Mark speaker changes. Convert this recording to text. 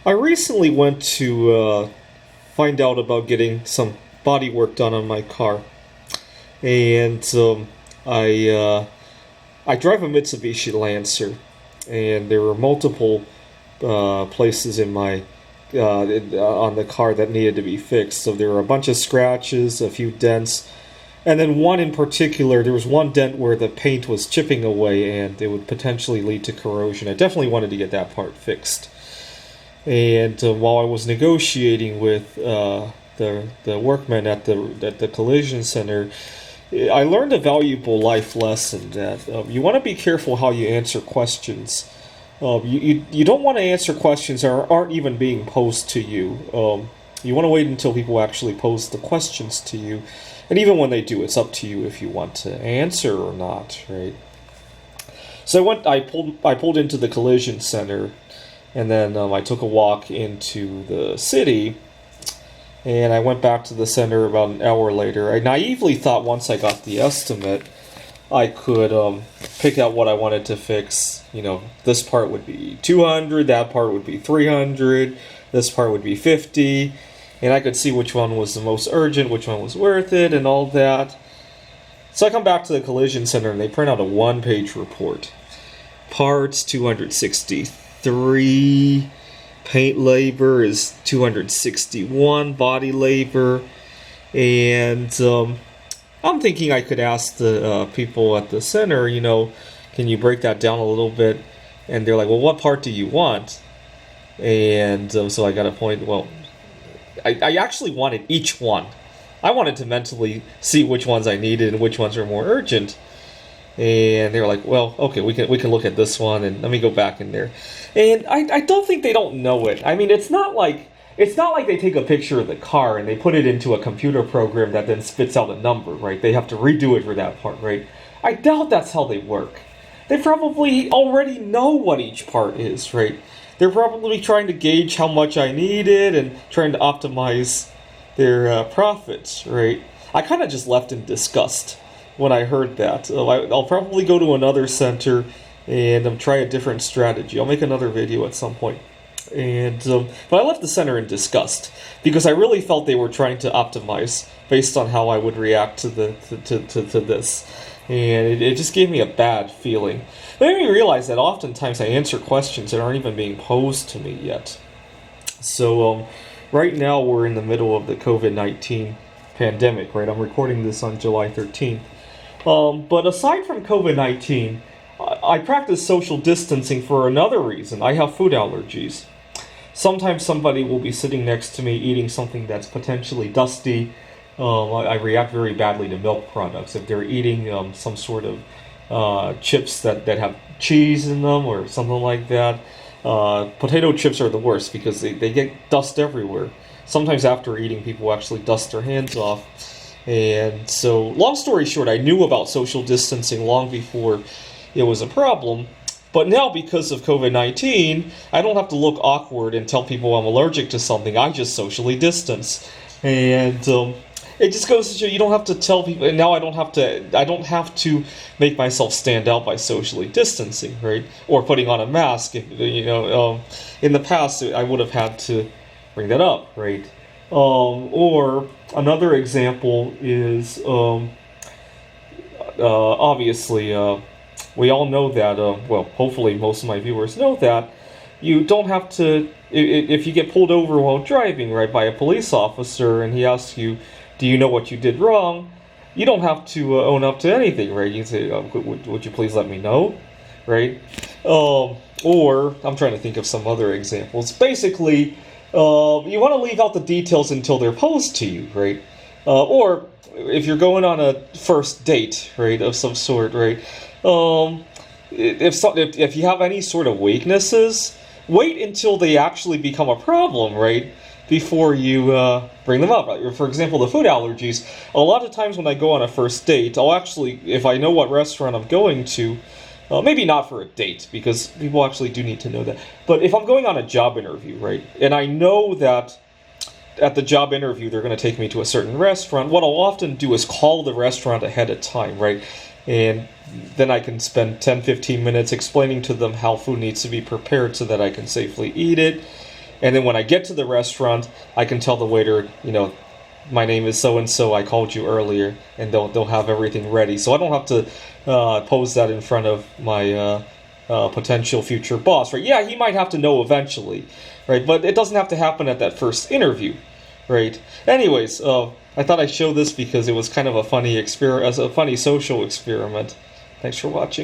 Speaker 1: I recently went to find out about getting some body work done on my car, and I I drive a Mitsubishi Lancer, and there were multiple places in my on the car that needed to be fixed. So there were a bunch of scratches, a few dents, and then one in particular. There was one dent where the paint was chipping away, and it would potentially lead to corrosion. I definitely wanted to get that part fixed. And while I was negotiating with the workmen at the collision center, I learned a valuable life lesson that you want to be careful how you answer questions. You don't want to answer questions that aren't even being posed to you. You want to wait until people actually pose the questions to you, and even when they do, it's up to you if you want to answer or not, right? So I pulled into the collision center, and then I took a walk into the city, and I went back to the center about an hour later. I naively thought once I got the estimate, I could pick out what I wanted to fix. You know, this part would be 200, that part would be 300, this part would be 50, and I could see which one was the most urgent, which one was worth it, and all that. So I come back to the collision center, and they print out a one-page report. Parts 263, paint labor is 261, body labor, and I'm thinking I could ask the people at the center, can you break that down a little bit? And they're like, well, what part do you want? And so I got a point. Well, I actually wanted each one. I wanted to mentally see which ones I needed and which ones were more urgent. And they were like, well, okay, we can look at this one, and let me go back in there. And I don't think they don't know it. I mean, it's not like they take a picture of the car and they put it into a computer program that then spits out a number, right? They have to redo it for that part, right? I doubt that's how they work. They probably already know what each part is, right? They're probably trying to gauge how much I needed and trying to optimize their profits, right? I kind of just left in disgust when I heard that. I'll probably go to another center and try a different strategy. I'll make another video at some point. And but I left the center in disgust because I really felt they were trying to optimize based on how I would react to this, and it just gave me a bad feeling. It made me realize that oftentimes I answer questions that aren't even being posed to me yet. So right now we're in the middle of the COVID-19 pandemic, right? I'm recording this on July 13th. But aside from COVID-19, I practice social distancing for another reason. I have food allergies. Sometimes somebody will be sitting next to me eating something that's potentially dusty. I react very badly to milk products. If they're eating some sort of chips that have cheese in them or something like that, potato chips are the worst because they get dust everywhere. Sometimes after eating, people actually dust their hands off. And so, long story short, I knew about social distancing long before it was a problem. But now, because of COVID-19, I don't have to look awkward and tell people I'm allergic to something. I just socially distance. And it just goes to show you don't have to tell people. And now I don't have to make myself stand out by socially distancing, right? Or putting on a mask. In the past, I would have had to bring that up, right? Or another example is obviously. We all know that, hopefully most of my viewers know that, you don't have to, if you get pulled over while driving, right, by a police officer, and he asks you, do you know what you did wrong, you don't have to own up to anything, right? You can say, would you please let me know, right? Or, I'm trying to think of some other examples. Basically, you want to leave out the details until they're posed to you, right? Or, if you're going on a first date, right, of some sort, right? If you have any sort of weaknesses, wait until they actually become a problem, right? Before you bring them up. For example, the food allergies. A lot of times when I go on a first date, I'll actually, if I know what restaurant I'm going to, maybe not for a date, because people actually do need to know that. But if I'm going on a job interview, right, and I know that at the job interview they're going to take me to a certain restaurant, what I'll often do is call the restaurant ahead of time, right? And then I can spend 10-15 minutes explaining to them how food needs to be prepared so that I can safely eat it. And then when I get to the restaurant, I can tell the waiter, my name is so and so. I called you earlier, and they'll have everything ready. So I don't have to pose that in front of my potential future boss, right? Yeah, he might have to know eventually, right? But it doesn't have to happen at that first interview, right? Anyways, I thought I'd show this because it was kind of a funny social experiment. Thanks for watching.